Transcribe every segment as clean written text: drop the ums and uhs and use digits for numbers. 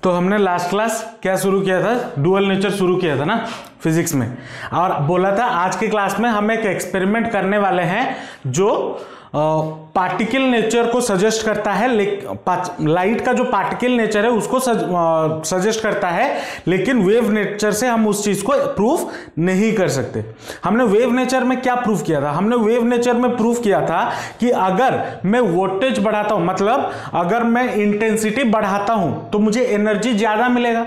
तो हमने last class क्या शुरू किया था, डुअल नेचर शुरू किया था ना फिजिक्स में, और बोला था आज की क्लास में हम एक एक्सपेरिमेंट करने वाले हैं जो पार्टिकल नेचर को सजेस्ट करता है। लाइट का जो पार्टिकल नेचर है उसको सजेस्ट करता है, लेकिन वेव नेचर से हम उस चीज को प्रूफ नहीं कर सकते। हमने वेव नेचर में क्या प्रूफ किया था? हमने वेव नेचर में प्रूफ किया था कि अगर मैं वोल्टेज बढ़ाता हूं, मतलब अगर मैं इंटेंसिटी बढ़ाता हूं तो मुझे एनर्जी ज्यादा मिलेगा।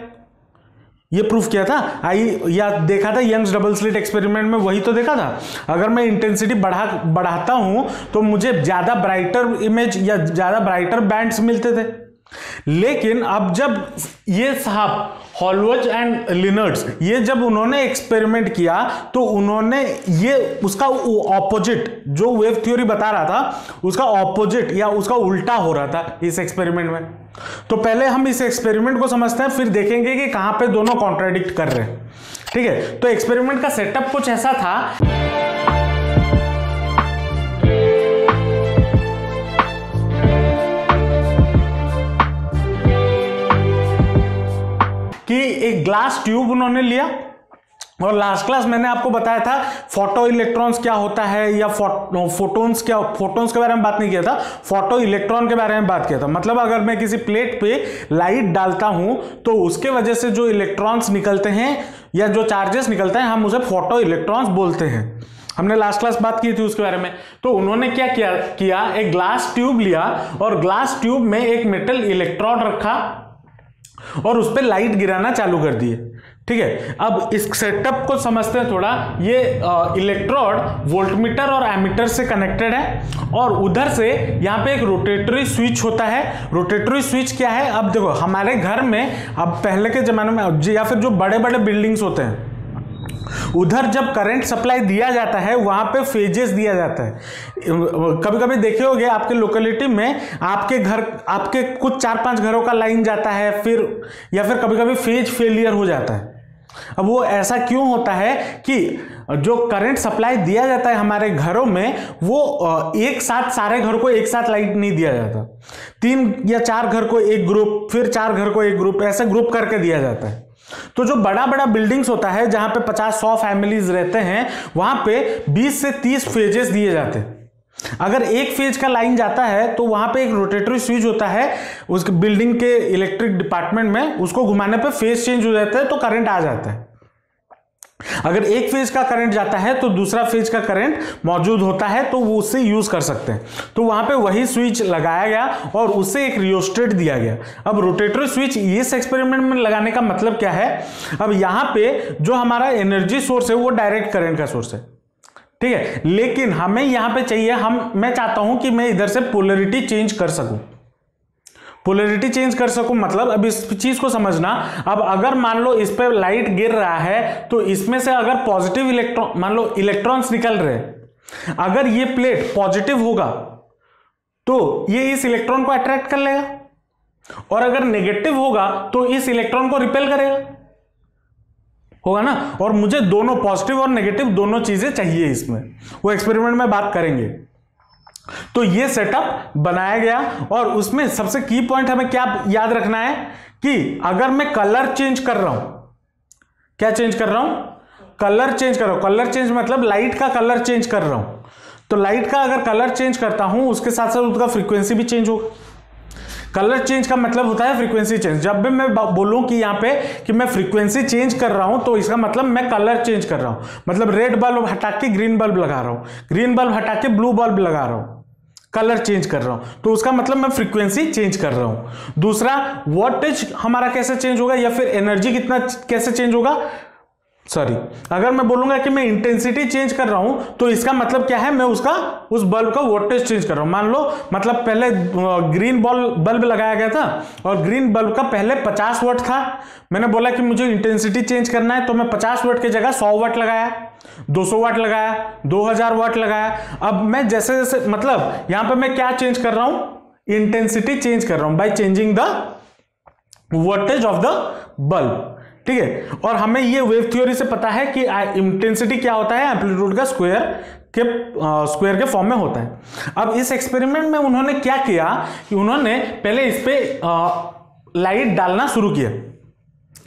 ये प्रूफ किया था या देखा था यंग्स डबल स्लिट एक्सपेरिमेंट में, वही तो देखा था। अगर मैं इंटेंसिटी बढ़ाता हूं तो मुझे ज्यादा ब्राइटर इमेज या ज्यादा ब्राइटर बैंड्स मिलते थे। लेकिन अब जब ये साहब हॉलवर्ज एंड लिनर्ड्स ये जब उन्होंने एक्सपेरिमेंट किया तो उन्होंने ये उसका ऑपोजिट जो वेव थ्योरी बता रहा था उसका ऑपोजिट या उसका उल्टा हो रहा था इस एक्सपेरिमेंट में। तो पहले हम इस एक्सपेरिमेंट को समझते हैं, फिर देखेंगे कि कहां पे दोनों कॉन्ट्राडिक्ट कर रहे हैं। ठीक है, तो एक्सपेरिमेंट का सेटअप कुछ ऐसा था कि एक ग्लास ट्यूब उन्होंने लिया, और लास्ट क्लास मैंने आपको बताया था फोटो इलेक्ट्रॉन्स क्या होता है या फोटोन्स के बारे में बात नहीं किया था, फोटो इलेक्ट्रॉन के बारे में बात किया था। मतलब अगर मैं किसी प्लेट पे लाइट डालता हूं तो उसके वजह से जो इलेक्ट्रॉन्स निकलते हैं या जो चार्जेस निकलते हैं हम उसे फोटो इलेक्ट्रॉन्स बोलते हैं। हमने लास्ट क्लास बात की थी उसके बारे में। तो उन्होंने क्या किया एक ग्लास ट्यूब लिया और ग्लास ट्यूब में एक मेटल इलेक्ट्रोड रखा और उस पर लाइट गिराना चालू कर दिए। ठीक है, अब इस सेटअप को समझते हैं थोड़ा। ये इलेक्ट्रोड वोल्टमीटर और एमीटर से कनेक्टेड है और उधर से यहाँ पे एक रोटेटरी स्विच होता है। रोटेटरी स्विच क्या है? अब देखो हमारे घर में, अब पहले के जमाने में या फिर जो बड़े बड़े बिल्डिंग्स होते हैं उधर जब करंट सप्लाई दिया जाता है वहां पे फेजेस दिया जाता है। कभी कभी देखे होंगे आपके लोकेलिटी में आपके कुछ 4-5 घरों का लाइन जाता है या फिर कभी कभी फेज फेलियर हो जाता है। अब वो ऐसा क्यों होता है कि जो करंट सप्लाई दिया जाता है हमारे घरों में वो एक साथ सारे घर को एक साथ लाइट नहीं दिया जाता। 3 या 4 घर को एक ग्रुप, फिर 4 घर को एक ग्रुप, ऐसे ग्रुप करके दिया जाता है। तो जो बड़ा बड़ा बिल्डिंग्स होता है जहां पे 50-100 फैमिलीज रहते हैं वहां पे 20 से 30 फेजेस दिए जाते हैं। अगर एक फेज का लाइन जाता है तो वहां पे एक रोटेटरी स्विच होता है उस बिल्डिंग के इलेक्ट्रिक डिपार्टमेंट में, उसको घुमाने पे फेज चेंज हो जाता है तो करंट आ जाता है। अगर एक फेज का करंट जाता है तो दूसरा फेज का करंट मौजूद होता है तो वो उससे यूज कर सकते हैं। तो वहां पे वही स्विच लगाया गया और उससे एक रियोस्टेट दिया गया। अब रोटेटरी स्विच इस एक्सपेरिमेंट में लगाने का मतलब क्या है? अब यहां पे जो हमारा एनर्जी सोर्स है वो डायरेक्ट करंट का सोर्स है। ठीक है, लेकिन हमें यहां पे चाहिए, मैं चाहता हूं कि मैं इधर से पोलैरिटी चेंज कर सकूं। पोलैरिटी चेंज कर सकूं मतलब अब इस चीज को समझना। अब अगर मान लो इस पे लाइट गिर रहा है तो इसमें से अगर पॉजिटिव इलेक्ट्रॉन, मान लो इलेक्ट्रॉन्स निकल रहे हैं, अगर ये प्लेट पॉजिटिव होगा तो ये इस इलेक्ट्रॉन को अट्रैक्ट कर लेगा, और अगर नेगेटिव होगा तो इस इलेक्ट्रॉन को रिपेल करेगा, होगा ना। और मुझे दोनों पॉजिटिव और नेगेटिव दोनों चीजें चाहिए इसमें, वो एक्सपेरिमेंट में बात करेंगे। तो ये सेटअप बनाया गया और उसमें सबसे की पॉइंट हमें क्या याद रखना है कि अगर मैं कलर चेंज कर रहा हूं, क्या चेंज कर रहा हूं? कलर चेंज कर रहा हूं। कलर चेंज मतलब लाइट का कलर चेंज कर रहा हूं। तो लाइट का अगर कलर चेंज करता हूं उसके साथ साथ उसका फ्रीक्वेंसी भी चेंज होगा। कलर चेंज का मतलब होता है फ्रीक्वेंसी चेंज। जब भी मैं बोलूं कि यहां पे कि मैं फ्रीक्वेंसी चेंज कर रहा हूं तो इसका मतलब मैं कलर चेंज कर रहा हूं। मतलब रेड बल्ब हटा के ग्रीन बल्ब लगा रहा हूं, ग्रीन बल्ब हटा के ब्लू बल्ब लगा रहा हूं, कलर चेंज कर रहा हूं। तो उसका मतलब मैं फ्रीक्वेंसी चेंज कर रहा हूं। दूसरा, वोल्टेज हमारा कैसे चेंज होगा या फिर एनर्जी कितना कैसे चेंज होगा, अगर मैं बोलूंगा कि मैं इंटेंसिटी चेंज कर रहा हूं तो इसका मतलब क्या है? मैं उस बल्ब का वोल्टेज चेंज कर रहा हूं। मान लो मतलब पहले ग्रीन बल्ब लगाया गया था और ग्रीन बल्ब का पहले 50 वाट था। मैंने बोला कि मुझे इंटेंसिटी चेंज करना है तो मैं 50 वाट की जगह 100 वाट लगाया, 200 वाट लगाया, 2000 वाट लगाया। अब मैं जैसे जैसे मतलब यहां पे मैं क्या चेंज कर रहा हूं? इंटेंसिटी चेंज कर रहा हूं by changing the voltage of the bulb. ठीक है, और हमें ये वेव थ्योरी से पता है कि इंटेंसिटी क्या होता है? एम्पलीट्यूड का स्क्वायर के फॉर्म में होता है। अब इस एक्सपेरिमेंट में उन्होंने क्या किया कि उन्होंने पहले इस पे लाइट डालना शुरू किया,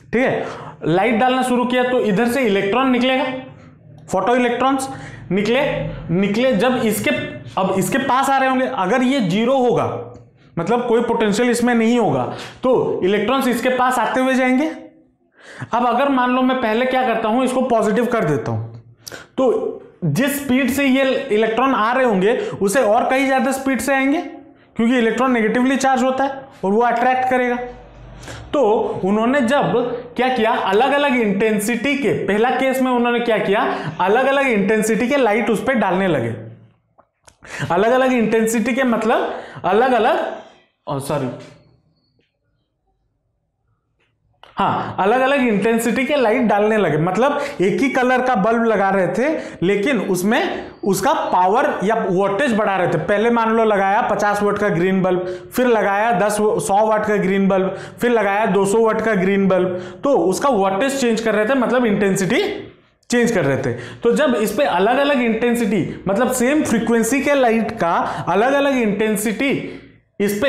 ठीक है, लाइट डालना शुरू किया तो इधर से इलेक्ट्रॉन निकलेगा, फोटो इलेक्ट्रॉन्स निकले जब अब इसके पास आ रहे होंगे, अगर ये जीरो होगा मतलब कोई पोटेंशियल इसमें नहीं होगा तो इलेक्ट्रॉन्स इसके पास आते हुए जाएंगे। अब अगर मान लो मैं पहले क्या करता हूं, इसको पॉजिटिव कर देता हूं, तो जिस स्पीड से ये इलेक्ट्रॉन आ रहे होंगे उसे और कहीं ज्यादा स्पीड से आएंगे, क्योंकि इलेक्ट्रॉन नेगेटिवली चार्ज होता है और वो अट्रैक्ट करेगा। तो उन्होंने जब क्या किया, अलग अलग इंटेंसिटी के, पहला केस में उन्होंने क्या किया, अलग अलग इंटेंसिटी के लाइट उस पर डालने लगे। अलग अलग इंटेंसिटी के मतलब अलग अलग अलग अलग इंटेंसिटी के लाइट डालने लगे, मतलब एक ही कलर का बल्ब लगा रहे थे लेकिन उसमें उसका पावर या वोल्टेज बढ़ा रहे थे। पहले मान लो लगाया 50 वाट का ग्रीन बल्ब, फिर लगाया 100 वाट का ग्रीन बल्ब, फिर लगाया 200 वाट का ग्रीन बल्ब, तो उसका वोल्टेज चेंज कर रहे थे, मतलब इंटेंसिटी चेंज कर रहे थे। तो जब इस पे अलग अलग इंटेंसिटी मतलब सेम फ्रीक्वेंसी के लाइट का अलग अलग इंटेंसिटी इस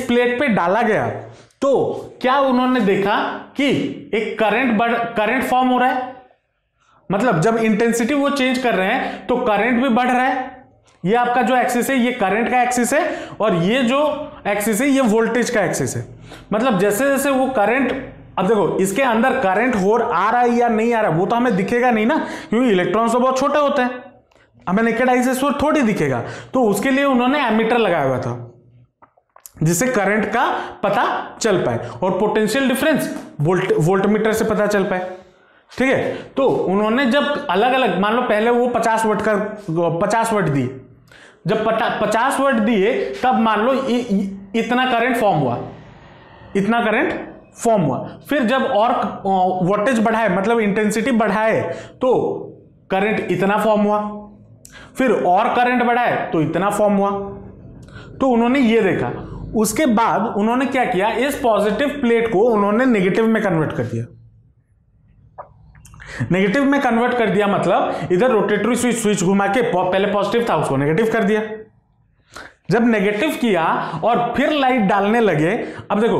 प्लेट पे डाला गया तो क्या उन्होंने देखा कि एक करंट फॉर्म हो रहा है, मतलब जब इंटेंसिटी वो चेंज कर रहे हैं तो करंट भी बढ़ रहा है। ये आपका जो एक्सिस है ये करंट का एक्सिस है और ये जो एक्सिस है ये वोल्टेज का एक्सिस है। मतलब जैसे जैसे वो करंट, अब देखो इसके अंदर करंट आ रहा है या नहीं आ रहा है वो तो हमें दिखेगा नहीं ना, क्योंकि इलेक्ट्रॉन्स तो बहुत छोटे होते हैं, हमें नेकेड आई से थोड़ी दिखेगा। तो उसके लिए उन्होंने एमीटर लगाया हुआ था जिससे करंट का पता चल पाए और पोटेंशियल डिफरेंस वोल्टमीटर से पता चल पाए, ठीक है। तो उन्होंने जब अलग अलग, मान लो पहले वो 50 वाट दिए, जब 50 वाट दिए तब मान लो इतना करंट फॉर्म हुआ, फिर जब और वोल्टेज बढ़ाए मतलब इंटेंसिटी बढ़ाए तो करंट इतना फॉर्म हुआ, फिर और करंट बढ़ाए तो इतना फॉर्म हुआ। तो उन्होंने ये देखा, उसके बाद उन्होंने क्या किया, इस पॉजिटिव प्लेट को उन्होंने नेगेटिव में कन्वर्ट कर दिया। नेगेटिव में कन्वर्ट कर दिया मतलब इधर रोटेटरी स्विच घुमा के पहले पॉजिटिव था उसको नेगेटिव कर दिया। जब नेगेटिव किया और फिर लाइट डालने लगे, अब देखो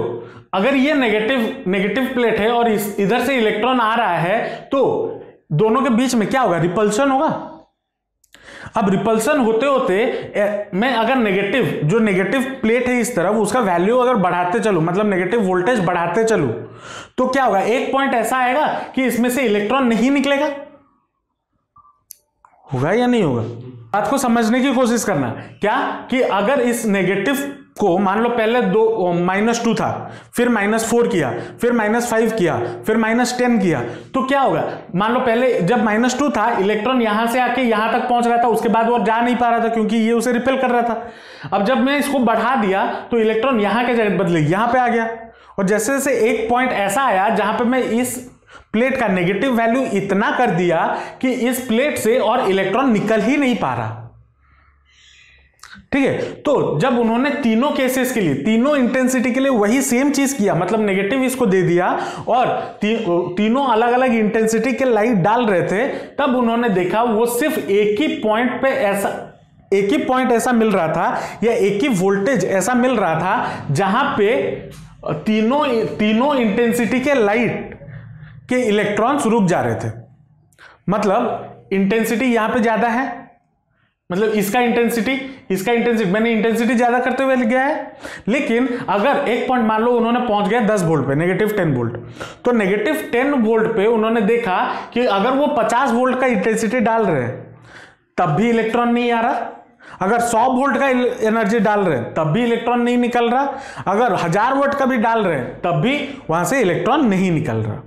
अगर ये नेगेटिव प्लेट है और इधर से इलेक्ट्रॉन आ रहा है तो दोनों के बीच में क्या होगा, रिपल्शन होगा। अब रिपल्सन होते होते मैं अगर जो नेगेटिव प्लेट है इस तरफ उसका वैल्यू अगर बढ़ाते चलूं, मतलब नेगेटिव वोल्टेज बढ़ाते चलूं, तो क्या होगा, एक पॉइंट ऐसा आएगा कि इसमें से इलेक्ट्रॉन नहीं निकलेगा। होगा या नहीं होगा, बात को समझने की कोशिश करना। क्या कि अगर इस नेगेटिव को मान लो पहले -2 था, फिर -4 किया, फिर -5 किया, फिर -10 किया, तो क्या होगा, मान लो पहले जब -2 था इलेक्ट्रॉन यहां से आके यहां तक पहुंच रहा था, उसके बाद वो जा नहीं पा रहा था क्योंकि ये उसे रिपेल कर रहा था। अब जब मैं इसको बढ़ा दिया तो इलेक्ट्रॉन यहां के जगह बदले यहां पे आ गया, और जैसे जैसे एक पॉइंट ऐसा आया जहां पे मैं इस प्लेट का नेगेटिव वैल्यू इतना कर दिया कि इस प्लेट से और इलेक्ट्रॉन निकल ही नहीं पा रहा, ठीक है। तो जब उन्होंने तीनों केसेस के लिए, तीनों इंटेंसिटी के लिए वही सेम चीज किया, मतलब नेगेटिव इसको दे दिया और तीनों अलग अलग इंटेंसिटी के लाइट डाल रहे थे, तब उन्होंने देखा वो सिर्फ एक ही पॉइंट ऐसा मिल रहा था या एक ही वोल्टेज ऐसा मिल रहा था जहां पे तीनों इंटेंसिटी के लाइट के इलेक्ट्रॉन्स रुक जा रहे थे। मतलब इंटेंसिटी यहां पे ज्यादा है, मतलब इसका इंटेंसिटी मैंने इंटेंसिटी ज्यादा करते हुए गया है, लेकिन अगर एक पॉइंट मान लो उन्होंने पहुंच गया 10 वोल्ट पे, -10 वोल्ट, तो -10 वोल्ट पे उन्होंने देखा कि अगर वो 50 वोल्ट का इंटेंसिटी डाल रहे हैं तब भी इलेक्ट्रॉन नहीं आ रहा, अगर 100 वोल्ट का एनर्जी डाल रहे हैं तब भी इलेक्ट्रॉन नहीं निकल रहा, अगर 1000 वोल्ट का भी डाल रहे हैं तब भी वहां से इलेक्ट्रॉन नहीं निकल रहा,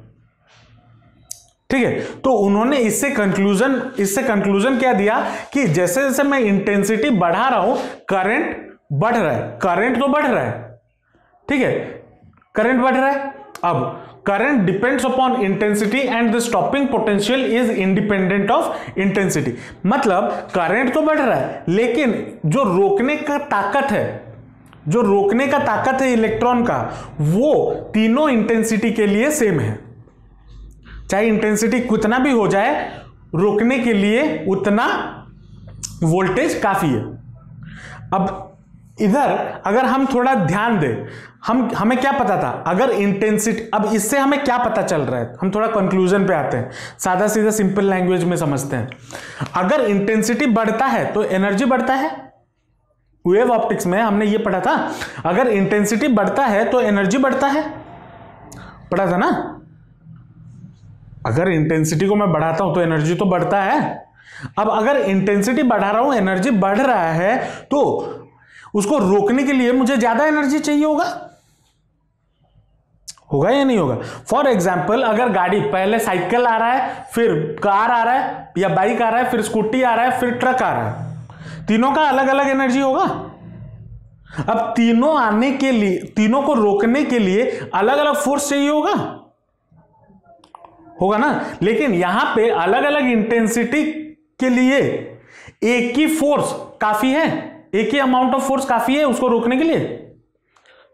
ठीक है। तो उन्होंने इससे कंक्लूजन क्या दिया कि जैसे जैसे मैं इंटेंसिटी बढ़ा रहा हूं करंट बढ़ रहा है, करंट तो बढ़ रहा है, ठीक है, करंट बढ़ रहा है। अब current depends upon intensity and the stopping potential is independent of intensity, मतलब करंट तो बढ़ रहा है लेकिन जो रोकने का ताकत है इलेक्ट्रॉन का, वो तीनों इंटेंसिटी के लिए सेम है। चाहे इंटेंसिटी कितना भी हो जाए, रोकने के लिए उतना वोल्टेज काफी है। अब इधर अगर हम थोड़ा ध्यान दें, हमें क्या पता था, अगर इंटेंसिटी, अब इससे हमें क्या पता चल रहा है, हम थोड़ा कंक्लूजन पे आते हैं, सादा सीधा सिंपल लैंग्वेज में समझते हैं। अगर इंटेंसिटी बढ़ता है तो एनर्जी बढ़ता है। वेव ऑप्टिक्स में हमने ये पढ़ा था, अगर इंटेंसिटी बढ़ता है तो एनर्जी बढ़ता है, पढ़ा था ना। अगर इंटेंसिटी को मैं बढ़ाता हूं तो एनर्जी तो बढ़ता है। अब अगर इंटेंसिटी बढ़ा रहा हूं, एनर्जी बढ़ रहा है, तो उसको रोकने के लिए मुझे ज्यादा एनर्जी चाहिए होगा या नहीं होगा। फॉर एग्जाम्पल, अगर गाड़ी, पहले साइकिल आ रहा है, फिर कार आ रहा है या बाइक आ रहा है, फिर स्कूटी आ रहा है, फिर ट्रक आ रहा है, तीनों का अलग अलग एनर्जी होगा। अब तीनों आने के लिए, तीनों को रोकने के लिए अलग अलग फोर्स चाहिए होगा ना। लेकिन यहां पे अलग अलग इंटेंसिटी के लिए एक ही फोर्स काफी है, एक ही अमाउंट ऑफ फोर्स काफी है उसको रोकने के लिए,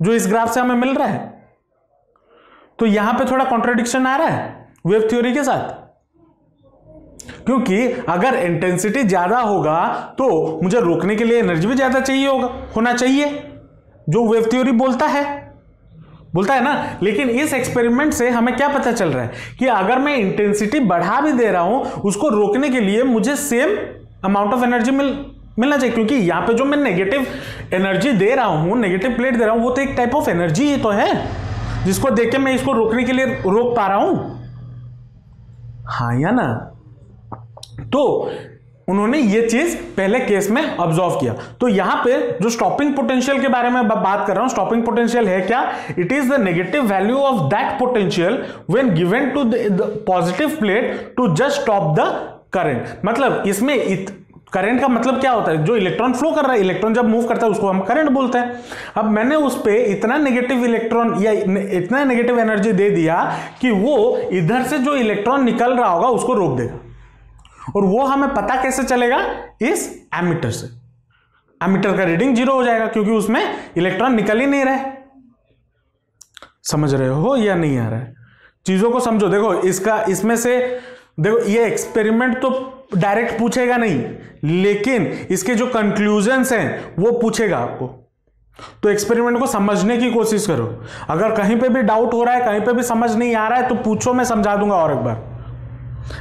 जो इस ग्राफ से हमें मिल रहा है। तो यहां पे थोड़ा कॉन्ट्रडिक्शन आ रहा है वेव थ्योरी के साथ, क्योंकि अगर इंटेंसिटी ज्यादा होगा तो मुझे रोकने के लिए एनर्जी भी ज्यादा चाहिए होना चाहिए, जो वेव थ्योरी बोलता है ना। लेकिन इस एक्सपेरिमेंट से हमें क्या पता चल रहा है कि अगर मैं इंटेंसिटी बढ़ा भी दे रहा हूं, उसको रोकने के लिए मुझे सेम अमाउंट ऑफ एनर्जी मिलना चाहिए, क्योंकि यहां पे जो मैं नेगेटिव एनर्जी दे रहा हूं, नेगेटिव प्लेट दे रहा हूं, वो तो एक टाइप ऑफ एनर्जी ही तो है, जिसको देख के मैं इसको रोकने के लिए रोक पा रहा हूं, हाँ या ना। तो उन्होंने ये चीज पहले केस में ऑब्जर्व किया। तो यहां पे जो स्टॉपिंग पोटेंशियल के बारे में बात कर रहा हूं, स्टॉपिंग पोटेंशियल है क्या, it is the negative value of that potential when given to the positive plate to just stop the current. मतलब इसमें करंट का मतलब क्या होता है, जो इलेक्ट्रॉन फ्लो कर रहा है, इलेक्ट्रॉन जब मूव करता है उसको हम करंट बोलते हैं। अब मैंने उस पे इतना नेगेटिव इलेक्ट्रॉन या इतना नेगेटिव एनर्जी दे दिया कि वो इधर से जो इलेक्ट्रॉन निकल रहा होगा उसको रोक देगा, और वो हमें पता कैसे चलेगा, इस एमीटर से। एमीटर का रीडिंग 0 हो जाएगा, क्योंकि उसमें इलेक्ट्रॉन निकल ही नहीं रहे। समझ रहे हो या नहीं आ रहा है, चीजों को समझो। देखो इसमें से देखो, ये एक्सपेरिमेंट तो डायरेक्ट पूछेगा नहीं, लेकिन इसके जो कंक्लूजन्स हैं वो पूछेगा आपको। तो एक्सपेरिमेंट को समझने की कोशिश करो। अगर कहीं पे भी डाउट हो रहा है, कहीं पे भी समझ नहीं आ रहा है, तो पूछो, मैं समझा दूंगा और एक बार,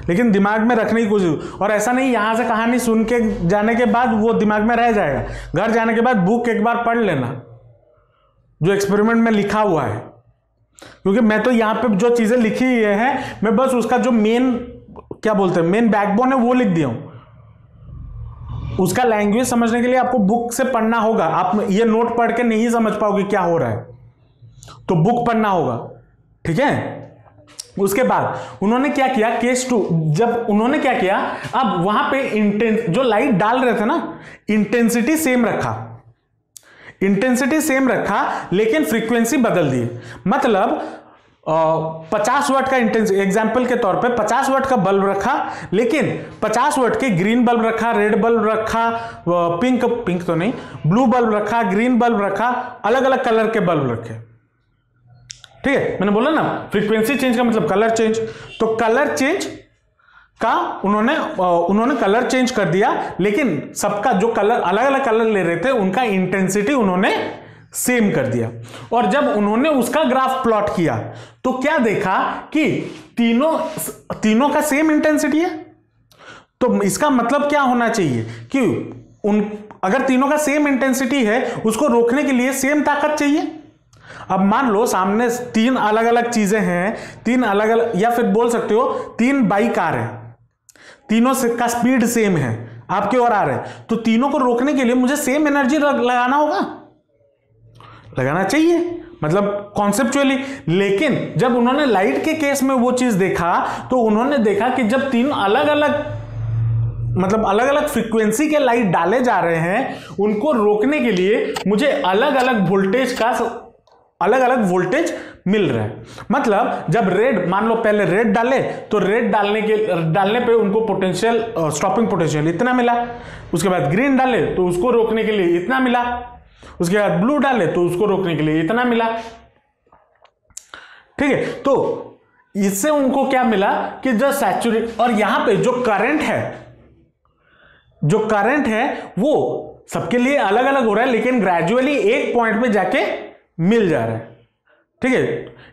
लेकिन दिमाग में रखने की कोशिश। और ऐसा नहीं यहां से कहानी सुन के जाने के बाद वो दिमाग में रह जाएगा, घर जाने के बाद बुक एक बार पढ़ लेना जो एक्सपेरिमेंट में लिखा हुआ है, क्योंकि मैं तो यहां पे जो चीजें लिखी हुई है, मैं बस उसका जो मेन, क्या बोलते हैं, मेन बैकबोन है, वो लिख दिया हूं। उसका लैंग्वेज समझने के लिए आपको बुक से पढ़ना होगा। आप ये नोट पढ़ के नहीं समझ पाओगे क्या हो रहा है, तो बुक पढ़ना होगा, ठीक है। उसके बाद उन्होंने क्या किया, केस 2, जब उन्होंने क्या किया, अब वहां पे जो लाइट डाल रहे थे ना, इंटेंसिटी सेम रखा, लेकिन फ्रीक्वेंसी बदल दी। मतलब 50 वाट का इंटेंसिटी, एग्जाम्पल के तौर पे 50 वाट का बल्ब रखा, लेकिन 50 वाट के ग्रीन बल्ब रखा, रेड बल्ब रखा, पिंक तो नहीं, ब्लू बल्ब रखा, ग्रीन बल्ब रखा, अलग अलग कलर के बल्ब रखे, ठीक है। मैंने बोला ना, फ्रीक्वेंसी चेंज का मतलब कलर चेंज। तो कलर चेंज का उन्होंने कलर चेंज कर दिया, लेकिन सबका जो कलर, अलग अलग कलर ले रहे थे, उनका इंटेंसिटी उन्होंने सेम कर दिया। और जब उन्होंने उसका ग्राफ प्लॉट किया तो क्या देखा कि तीनों का सेम इंटेंसिटी है। तो इसका मतलब क्या होना चाहिए कि अगर तीनों का सेम इंटेंसिटी है, उसको रोकने के लिए सेम ताकत चाहिए। अब मान लो सामने 3 अलग अलग चीजें हैं, 3 अलग अलग, या फिर बोल सकते हो 3 बाइक आ रहे हैं, तीनों से का स्पीड सेम है, आपके ओर आ रहे हैं, तो तीनों को रोकने के लिए मुझे सेम एनर्जी लगाना चाहिए, मतलब कॉन्सेप्चुअली। लेकिन जब उन्होंने लाइट के केस में वो चीज देखा, तो उन्होंने देखा कि जब 3 अलग अलग फ्रीक्वेंसी के लाइट डाले जा रहे हैं, उनको रोकने के लिए मुझे अलग अलग वोल्टेज मिल रहा है। मतलब जब रेड, मान लो पहले रेड डाले, तो रेड डालने पे उनको पोटेंशियल, स्टॉपिंग पोटेंशियल इतना मिला। उसके बाद ग्रीन डाले तो उसको रोकने के लिए इतना मिला। उसके बाद ब्लू डाले तो उसको रोकने के लिए इतना मिला, ठीक है। तो इससे उनको क्या मिला कि जो सैचुरेट, और यहां पे जो करंट है वो सबके लिए अलग अलग हो रहा है, लेकिन ग्रेजुअली एक पॉइंट पे जाके मिल जा रहा है। ठीक है,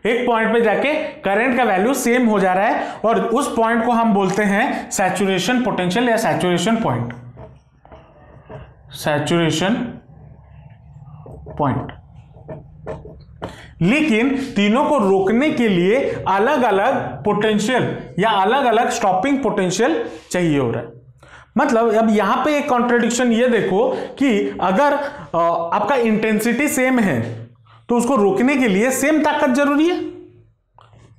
एक पॉइंट पे जाके करंट का वैल्यू सेम हो जा रहा है, और उस पॉइंट को हम बोलते हैं सैचुरेशन पोटेंशियल या सैचुरेशन पॉइंट। Saturation point. लेकिन तीनों को रोकने के लिए अलग अलग पोटेंशियल या अलग अलग स्टॉपिंग पोटेंशियल चाहिए हो रहा है। मतलब अब यहां पे एक कॉन्ट्रडिक्शन ये देखो कि अगर आपका इंटेंसिटी सेम है तो उसको रोकने के लिए सेम ताकत जरूरी है,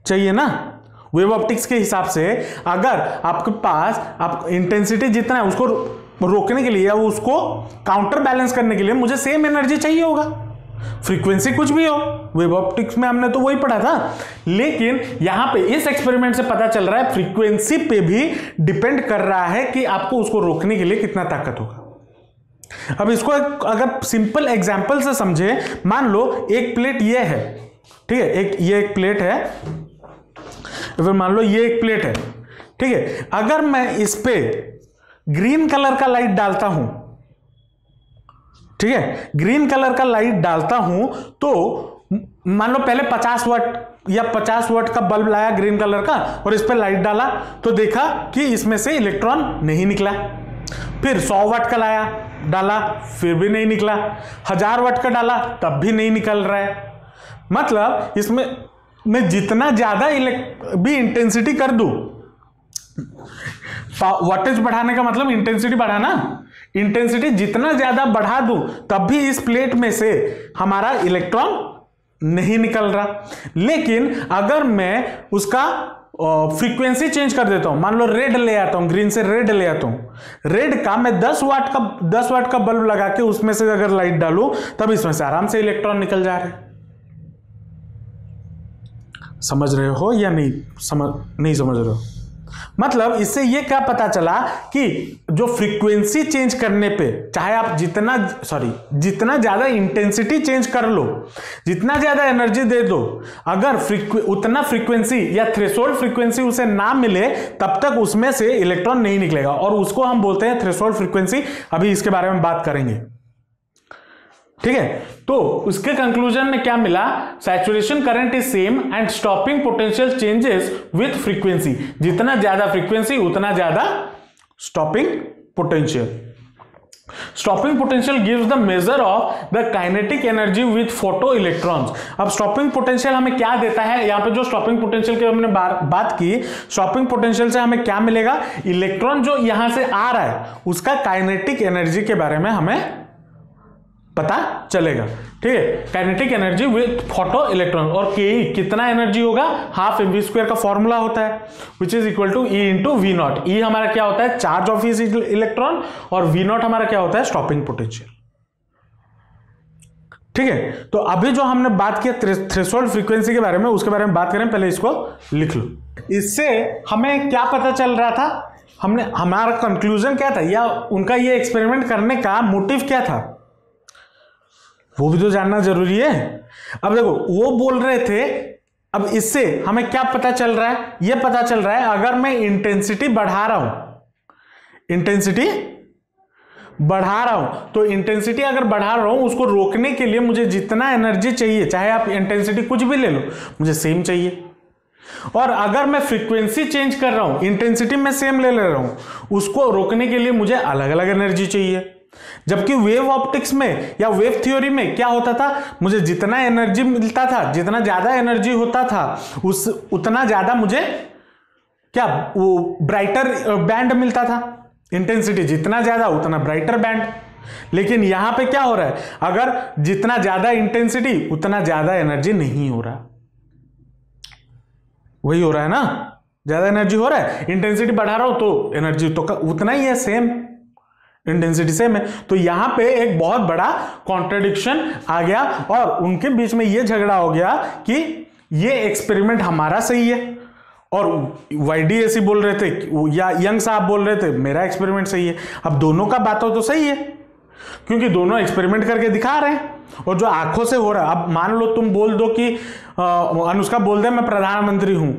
चाहिए ना। वेव ऑप्टिक्स के हिसाब से अगर आपके पास आप इंटेंसिटी जितना है उसको रोकने के लिए या उसको काउंटर बैलेंस करने के लिए मुझे सेम एनर्जी चाहिए होगा, फ्रीक्वेंसी कुछ भी हो। वेव ऑप्टिक्स में हमने तो वही पढ़ा था, लेकिन यहां पे इस एक्सपेरिमेंट से पता चल रहा है फ्रीक्वेंसी पे भी डिपेंड कर रहा है कि आपको उसको रोकने के लिए कितना ताकत होगा। अब इसको अगर सिंपल एग्जांपल से समझे, मान लो एक प्लेट ये है, ठीक है, ये एक प्लेट है, फिर मान लो ये एक प्लेट है, ठीक है। अगर मैं इस पे ग्रीन कलर का लाइट डालता हूं, ठीक है, ग्रीन कलर का लाइट डालता हूं तो मान लो पहले 50 वाट या 50 वाट का बल्ब लाया ग्रीन कलर का और इस पे लाइट डाला तो देखा कि इसमें से इलेक्ट्रॉन नहीं निकला। फिर 100 वाट का लाया डाला, फिर भी नहीं निकला। 1000 वाट का डाला तब भी नहीं निकल रहा है। मतलब इसमें मैं जितना ज्यादा भी इंटेंसिटी कर दूं, वोल्टेज बढ़ाने का मतलब इंटेंसिटी बढ़ाना, इंटेंसिटी जितना ज्यादा बढ़ा दूं तब भी इस प्लेट में से हमारा इलेक्ट्रॉन नहीं निकल रहा। लेकिन अगर मैं उसका फ्रीक्वेंसी चेंज कर देता हूं, मान लो रेड ले आता हूं, ग्रीन से रेड ले आता हूं, रेड का मैं 10 वाट का बल्ब लगा के उसमें से अगर लाइट डालूं तब इसमें से आराम से इलेक्ट्रॉन निकल जा रहे हैं। समझ रहे हो या नहीं समझ रहे हो? मतलब इससे ये क्या पता चला कि जो फ्रीक्वेंसी चेंज करने पे, चाहे आप जितना ज्यादा इंटेंसिटी चेंज कर लो, जितना ज्यादा एनर्जी दे दो, अगर उतना फ्रीक्वेंसी या थ्रेशोल्ड फ्रीक्वेंसी उसे ना मिले तब तक उसमें से इलेक्ट्रॉन नहीं निकलेगा, और उसको हम बोलते हैं थ्रेशोल्ड फ्रीक्वेंसी। अभी इसके बारे में बात करेंगे, ठीक है। तो उसके कंक्लूजन में क्या मिला? Saturation current is same and stopping potential changes with frequency. जितना ज्यादा फ्रीक्वेंसी उतना ज्यादा stopping potential. Stopping potential gives the measure of the kinetic energy with photo electrons. अब स्टॉपिंग पोटेंशियल हमें क्या देता है? यहां पे जो स्टॉपिंग पोटेंशियल की हमने बात की, स्टॉपिंग पोटेंशियल से हमें क्या मिलेगा? इलेक्ट्रॉन जो यहां से आ रहा है उसका काइनेटिक एनर्जी के बारे में हमें पता चलेगा, ठीक है। Kinetic energy with photo electron, और के कितना एनर्जी होगा? हाफ mv² का फॉर्मूला होता है which is equal to E into V naught. E हमारा क्या होता है? चार्ज ऑफ ईच इलेक्ट्रॉन, और वी नॉट हमारा क्या होता है? स्टॉपिंग पोटेंशियल, ठीक है। तो अभी जो हमने बात किया थ्रेशोल्ड फ्रीक्वेंसी के बारे में, उसके बारे में बात करें, पहले इसको लिख लो। इससे हमें क्या पता चल रहा था? हमारा कंक्लूजन क्या था, या उनका ये एक्सपेरिमेंट करने का मोटिव क्या था, वो भी तो जानना जरूरी है। अब देखो, वो बोल रहे थे, अब इससे हमें क्या पता चल रहा है? ये पता चल रहा है अगर मैं इंटेंसिटी बढ़ा रहा हूं, तो इंटेंसिटी अगर बढ़ा रहा हूं, उसको रोकने के लिए मुझे जितना एनर्जी चाहिए, चाहे आप इंटेंसिटी कुछ भी ले लो, मुझे सेम चाहिए। और अगर मैं फ्रीक्वेंसी चेंज कर रहा हूं, इंटेंसिटी में सेम ले रहा हूं, उसको रोकने के लिए मुझे अलग अलग एनर्जी चाहिए। जबकि वेव ऑप्टिक्स में या वेव थ्योरी में क्या होता था? मुझे जितना एनर्जी मिलता था, जितना ज्यादा एनर्जी होता था, उतना ज्यादा मुझे क्या वो ब्राइटर बैंड मिलता था। इंटेंसिटी जितना ज्यादा उतना ब्राइटर बैंड। लेकिन यहां पे क्या हो रहा है? अगर जितना ज्यादा इंटेंसिटी उतना ज्यादा एनर्जी नहीं हो रहा, वही हो रहा है ना, ज्यादा एनर्जी हो रहा है, इंटेंसिटी बढ़ा रहा हूं तो एनर्जी तो उतना ही है, सेम इंटेंसिटी सेम है। तो यहां पे एक बहुत बड़ा कॉन्ट्रडिक्शन आ गया, और उनके बीच में यह झगड़ा हो गया कि ये एक्सपेरिमेंट हमारा सही है, और YDAC बोल रहे थे, या यंग साहब बोल रहे थे मेरा एक्सपेरिमेंट सही है। अब दोनों का बात हो तो सही है, क्योंकि दोनों एक्सपेरिमेंट करके दिखा रहे हैं, और जो आंखों से हो रहा है। अब मान लो तुम बोल दो कि अनुष्का बोल दे मैं प्रधानमंत्री हूं,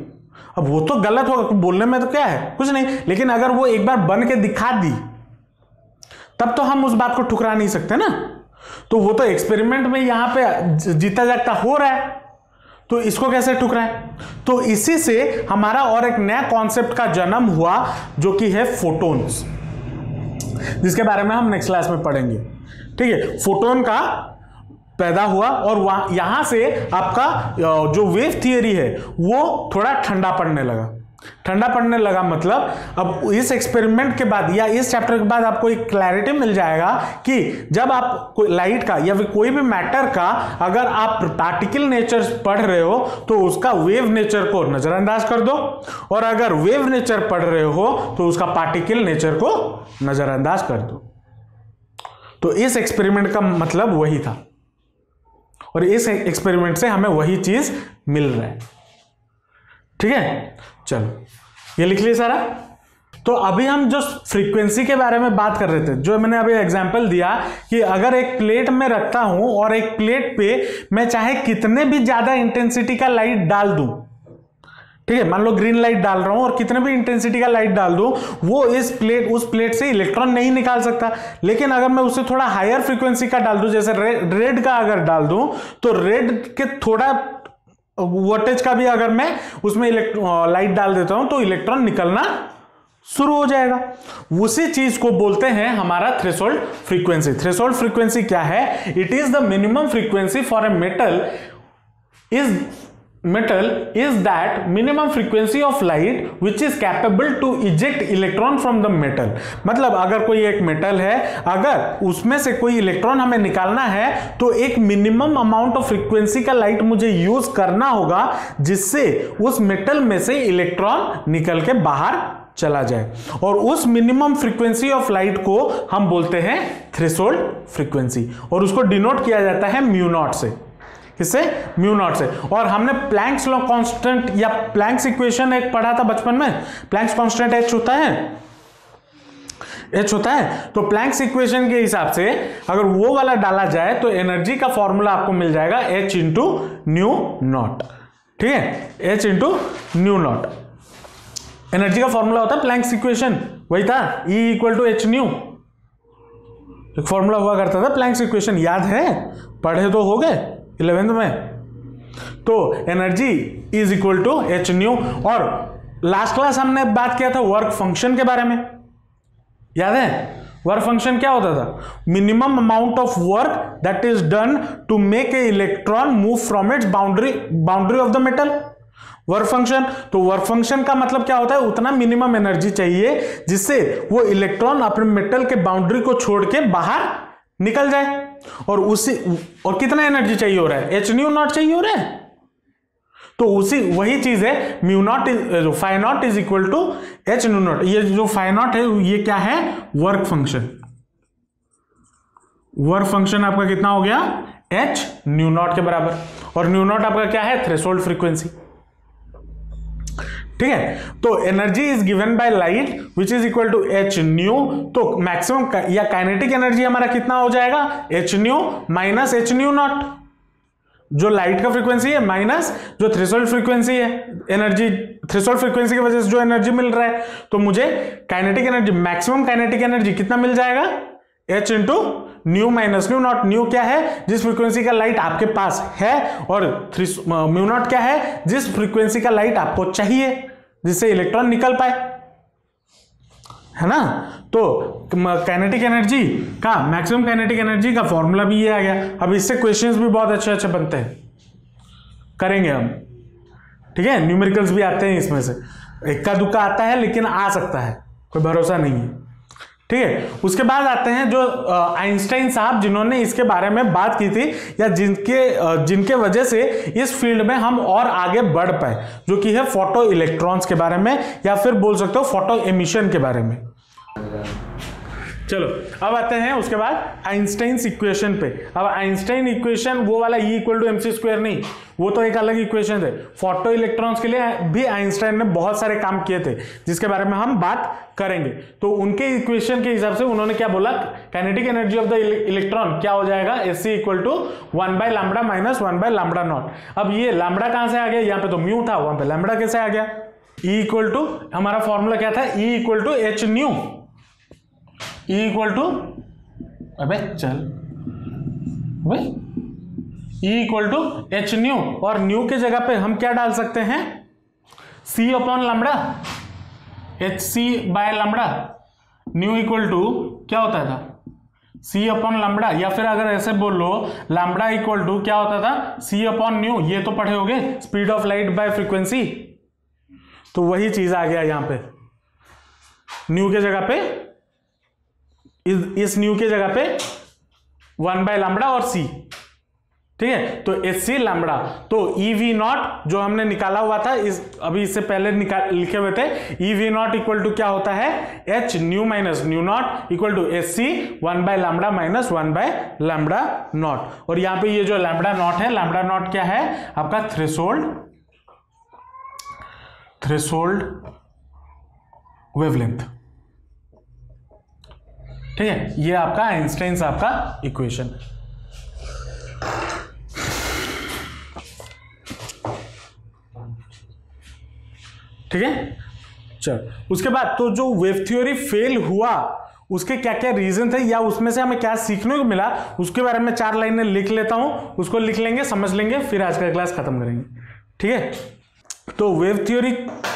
अब वो तो गलत होगा, बोलने में तो क्या है, कुछ नहीं। लेकिन अगर वो एक बार बन के दिखा दी तब तो हम उस बात को ठुकरा नहीं सकते ना। तो वो तो एक्सपेरिमेंट में यहां पे जीता जागता हो रहा है, तो इसको कैसे ठुकराएं? तो इसी से हमारा और एक नया कॉन्सेप्ट का जन्म हुआ जो कि है फोटॉन्स, जिसके बारे में हम नेक्स्ट क्लास में पढ़ेंगे। ठीक है, फोटोन का पैदा हुआ और यहां से आपका जो वेव थियरी है वो थोड़ा ठंडा पड़ने लगा। ठंडा पड़ने लगा मतलब अब इस एक्सपेरिमेंट के बाद या इस चैप्टर के बाद आपको एक क्लैरिटी मिल जाएगा कि जब आप लाइट का या फिर कोई भी मैटर का अगर आप पार्टिकल नेचर पढ़ रहे हो तो उसका वेव नेचर को नजरअंदाज कर दो, और अगर वेव नेचर पढ़ रहे हो तो उसका पार्टिकल नेचर को नजरअंदाज कर दो। तो इस एक्सपेरिमेंट का मतलब वही था, और इस एक्सपेरिमेंट से हमें वही चीज मिल रहा है। ठीक है, चलो ये लिख लिया सारा। तो अभी हम जो फ्रीक्वेंसी के बारे में बात कर रहे थे, जो मैंने अभी एग्जांपल दिया कि अगर एक प्लेट में रखता हूं और एक प्लेट पे मैं चाहे कितने भी ज्यादा इंटेंसिटी का लाइट डाल दूं, ठीक है, मान लो ग्रीन लाइट डाल रहा हूं और कितने भी इंटेंसिटी का लाइट डाल दूं, वो उस प्लेट से इलेक्ट्रॉन नहीं निकाल सकता। लेकिन अगर मैं उसे थोड़ा हायर फ्रीक्वेंसी का डाल दूं, जैसे रेड का अगर डाल दूं, तो रेड के थोड़ा वोल्टेज का भी अगर मैं उसमें लाइट डाल देता हूं तो इलेक्ट्रॉन निकलना शुरू हो जाएगा। उसी चीज को बोलते हैं हमारा थ्रेशोल्ड फ्रीक्वेंसी। थ्रेशोल्ड फ्रीक्वेंसी क्या है? It is the minimum frequency for a metal is that minimum frequency of light which is capable to eject electron from the metal। मतलब अगर कोई एक मेटल है, अगर उसमें से कोई इलेक्ट्रॉन हमें निकालना है तो एक मिनिमम अमाउंट ऑफ फ्रीक्वेंसी का लाइट मुझे यूज करना होगा जिससे उस मेटल में से इलेक्ट्रॉन निकल के बाहर चला जाए, और उस मिनिमम फ्रीक्वेंसी ऑफ लाइट को हम बोलते हैं थ्रेशोल्ड फ्रीक्वेंसी, और उसको डिनोट किया जाता है म्यू नॉट से। किससे? म्यू नॉट से। और हमने प्लैंक्स लॉ कांस्टेंट या प्लैंक्स इक्वेशन एक पढ़ा था बचपन में। प्लैंक्स कांस्टेंट एच होता है, तो प्लैंक्स इक्वेशन के हिसाब से अगर वो वाला डाला जाए तो एनर्जी का फॉर्मूला आपको मिल जाएगा एच इंटू न्यू नॉट। ठीक है, h into nu naught energy का फॉर्मूला होता है। प्लैंक्स इक्वेशन वही था, E equal to h nu, एक फॉर्मूला हुआ करता था प्लैंक्स इक्वेशन, याद है? पढ़े तो हो गए 11th में। तो energy is equal to h nu. और लास्ट क्लास हमने बात किया था वर्क फंक्शन के बारे में, याद है? वर्क फंक्शन क्या होता था? Minimum amount of work that is done to make a electron move from its boundary of the metal. Work function, तो वर्क फंक्शन का मतलब क्या होता है? उतना मिनिमम एनर्जी चाहिए जिससे वो इलेक्ट्रॉन अपने मेटल के बाउंड्री को छोड़ के बाहर निकल जाए, और कितना एनर्जी चाहिए हो रहा है? एच न्यू नॉट चाहिए हो रहा है। तो वही चीज है mu naught phi naught is equal to h nu naught. ये जो फाई नॉट है ये क्या है? Work function. वर्क फंक्शन आपका कितना हो गया? एच न्यू नॉट के बराबर, और न्यू नॉट आपका क्या है? Threshold frequency. ठीक है, तो energy is given by light which is equal to h nu. तो मैक्सिमम या काइनेटिक एनर्जी हमारा कितना हो जाएगा? H nu minus h nu naught, जो लाइट का फ्रीक्वेंसी है, माइनस जो थ्रेशोल्ड फ्रीक्वेंसी है एनर्जी। थ्रेशोल्ड फ्रीक्वेंसी की वजह से जो एनर्जी मिल रहा है, तो मुझे kinetic energy, maximum kinetic energy कितना मिल जाएगा? H into new minus nu not. New क्या है? जिस फ्रीक्वेंसी का लाइट आपके पास है, और म्यू नॉट क्या है? जिस फ्रीक्वेंसी का लाइट आपको चाहिए जिससे इलेक्ट्रॉन निकल पाए, है ना? तो काइनेटिक एनर्जी का, मैक्सिमम काइनेटिक एनर्जी का फॉर्मूला भी ये आ गया। अब इससे क्वेश्चंस भी बहुत अच्छे अच्छे बनते हैं, करेंगे हम। ठीक है, न्यूमेरिकल्स भी आते हैं इसमें से, इक्का दुक्का आता है लेकिन आ सकता है, कोई भरोसा नहीं है। ठीक है, उसके बाद आते हैं जो आइंस्टाइन साहब, जिन्होंने इसके बारे में बात की थी, या जिनके वजह से इस फील्ड में हम और आगे बढ़ पाए, जो कि है फोटो इलेक्ट्रॉन्स के बारे में, या फिर बोल सकते हो फोटो एमिशन के बारे में। चलो अब आते हैं उसके बाद आइंस्टाइन इक्वेशन पे। अब आइंस्टाइन इक्वेशन वो वाला E equal to MC square नहीं, वो तो एक अलग इक्वेशन है। फोटो इलेक्ट्रॉन्स के लिए भी आइंस्टाइन ने बहुत सारे काम किए थे, जिसके बारे में हम बात करेंगे। तो उनके इक्वेशन के हिसाब से उन्होंने क्या बोला? Kinetic energy of the electron क्या हो जाएगा? Sc equal to 1 by lambda minus 1 by lambda naught. अब ये लैम्बडा कहां से आ गया? यहाँ पे तो म्यू था, वहां पे लैम्बडा कैसे आ गया? E इक्वल टू, हमारा फॉर्मूला क्या था? E equal to h nu. E equal to, अबे चल भाई, E equal to h nu, और न्यू के जगह पे हम क्या डाल सकते हैं, C upon lambda, h c by lambda, nu equal to क्या होता था, C अपॉन लैम्बडा, या फिर अगर ऐसे बोल लो लैम्बडा इक्वल टू क्या होता था, C अपॉन न्यू, ये तो पढ़े होगे speed of light by frequency, तो वही चीज आ गया यहां पे, न्यू के जगह पे, इस न्यू के जगह पे 1 बाय लैम्बडा और C, ठीक है, तो एच सी लैम्बडा, तो ई वी नॉट जो हमने निकाला हुआ था अभी इससे पहले लिखे हुए थे, E V naught equal to क्या होता है, h nu minus nu naught equal to h c 1 by lambda minus 1 by lambda naught, और यहां पे ये जो लैम्बडा नॉट है, लैम्बडा नॉट क्या है आपका, थ्रेशोल्ड वेवलेंथ, ठीक है, ये आपका आइंस्टाइन आपका इक्वेशन है। ठीक है, चल उसके बाद तो जो वेव थ्योरी फेल हुआ उसके क्या क्या रीजन थे या उसमें से हमें क्या सीखने को मिला, उसके बारे में 4 लाइनें लिख लेता हूं, उसको लिख लेंगे, समझ लेंगे, फिर आज का क्लास खत्म करेंगे। ठीक है, तो वेव थ्योरी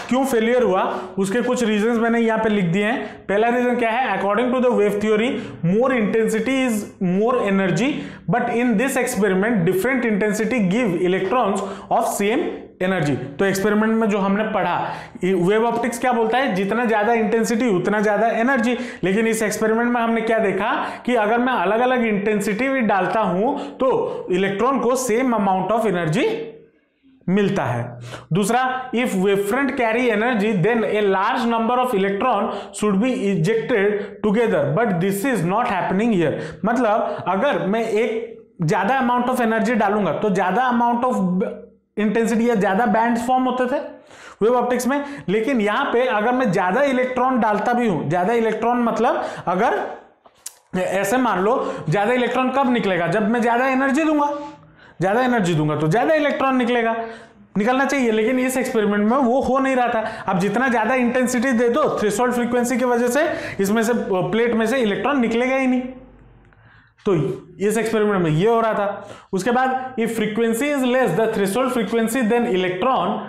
क्यों फेलियर हुआ उसके कुछ रीजंस मैंने यहां पे लिख दिए हैं। पहला रीजन क्या है, according to the wave theory more intensity is more energy, but in this experiment different intensity give electrons of same energy. तो एक्सपेरिमेंट में जो हमने पढ़ा, वेव ऑप्टिक्स क्या बोलता है, जितना ज्यादा इंटेंसिटी उतना ज्यादा एनर्जी, लेकिन इस एक्सपेरिमेंट में हमने क्या देखा कि अगर मैं अलग अलग इंटेंसिटी भी डालता हूं तो इलेक्ट्रॉन को सेम अमाउंट ऑफ एनर्जी मिलता है। दूसरा, if wavefront carry energy then a large number of electron should be ejected together, but this is not happening here. मतलब अगर मैं एक ज्यादा अमाउंट ऑफ एनर्जी डालूंगा तो ज्यादा अमाउंट ऑफ इंटेंसिटी या ज्यादा बैंड फॉर्म होते थे वेव ऑप्टिक्स में, लेकिन यहां पे अगर मैं ज्यादा इलेक्ट्रॉन डालता भी हूं, ज्यादा इलेक्ट्रॉन मतलब अगर ऐसे मान लो ज्यादा इलेक्ट्रॉन कब निकलेगा, जब मैं ज्यादा एनर्जी दूंगा, ज्यादा एनर्जी दूंगा तो ज्यादा इलेक्ट्रॉन निकलना चाहिए, लेकिन इस एक्सपेरिमेंट में वो हो नहीं रहा था। अब जितना ज्यादा इंटेंसिटी दे दो थ्रेशोल्ड फ्रीक्वेंसी की वजह से इसमें से प्लेट में से इलेक्ट्रॉन निकलेगा ही नहीं, तो इस एक्सपेरिमेंट में ये हो रहा था। उसके बाद if frequency is less the threshold frequency then electron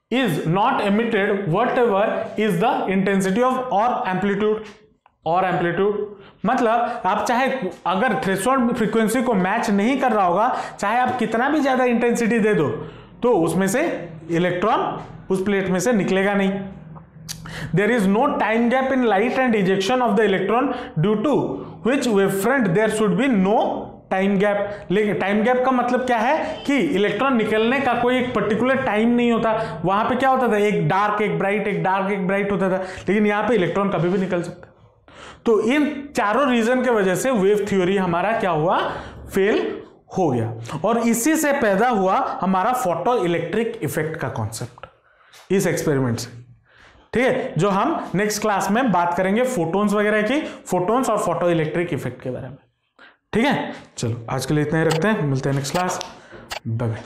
is not emitted whatever is the intensity of or amplitude। मतलब आप चाहे अगर थ्रेशोल्ड फ्रीक्वेंसी को मैच नहीं कर रहा होगा, चाहे आप कितना भी ज्यादा इंटेंसिटी दे दो तो उसमें से इलेक्ट्रॉन उस प्लेट में से निकलेगा नहीं। There is no time gap in light and ejection of the electron due to which wavefront there should be no time gap. लेकिन टाइम गैप का मतलब क्या है कि इलेक्ट्रॉन निकलने का कोई एक पर्टिकुलर टाइम नहीं होता, वहां पे क्या होता था, एक डार्क एक ब्राइट, एक डार्क एक ब्राइट होता था, लेकिन यहां पे इलेक्ट्रॉन कभी भी निकल सकता। तो इन चारों रीजन के वजह से वेव थ्योरी हमारा क्या हुआ, फेल हो गया, और इसी से पैदा हुआ हमारा फोटो इलेक्ट्रिक इफेक्ट का कॉन्सेप्ट इस एक्सपेरिमेंट से। ठीक है, जो हम नेक्स्ट क्लास में बात करेंगे फोटोन्स वगैरह की, फोटोन्स और फोटो इलेक्ट्रिक इफेक्ट के बारे में। ठीक है, चलो आज के लिए इतना ही रखते हैं, मिलते हैं नेक्स्ट क्लास, बाय बाय।